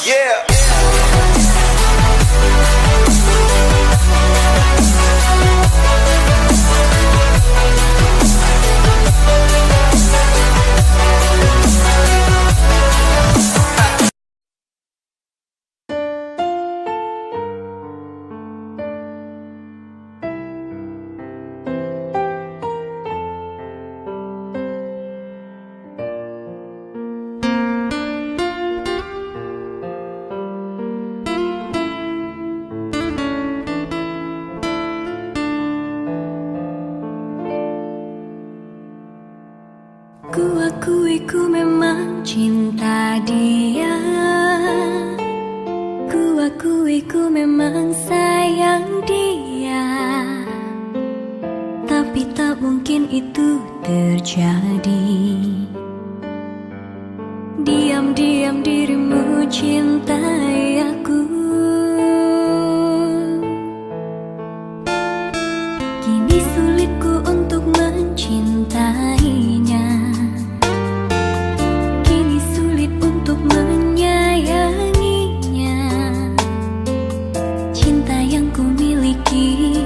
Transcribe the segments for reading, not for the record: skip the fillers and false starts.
Yeah. Ku akui ku memang cinta dia. Ku akui ku memang sayang dia. Tapi tak mungkin itu terjadi. Diam-diam dirimu cintai aku. Kini sulitku untuk mencintainya. Kini sulit untuk menyayanginya. Cinta yang ku miliki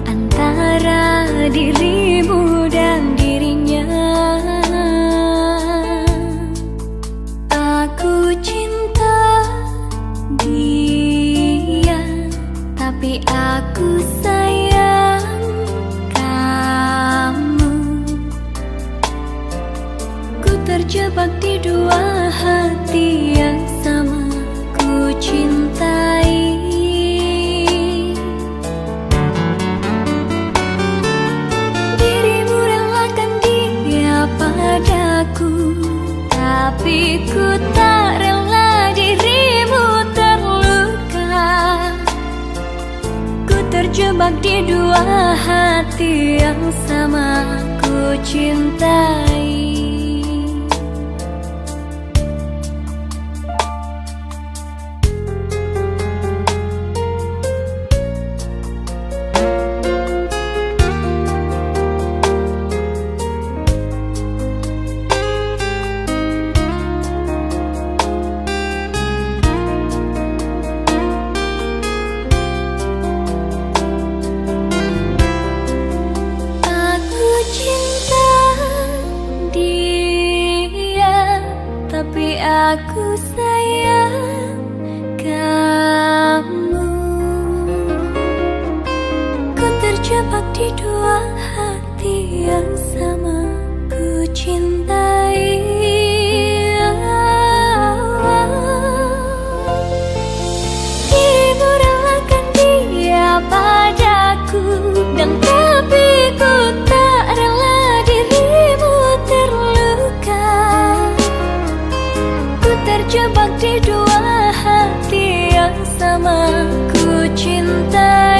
antara dirimu dan dirinya. Aku cinta dia, tapi aku sayang kamu. Ku terjebak di dua hati yang sama ku cintai. Dirimu relakan dia padaku, tapi ku tak rela dirimu terluka. Ku terjebak di dua hati yang sama ku cintai. Tapi aku sayang kamu. Ku terjebak di dua hati yang sama ku cintai. Dirimu relakan dia padaku, dan tapi ku tak rela dirimu terluka. Terjebak di dua hati yang sama ku cintai.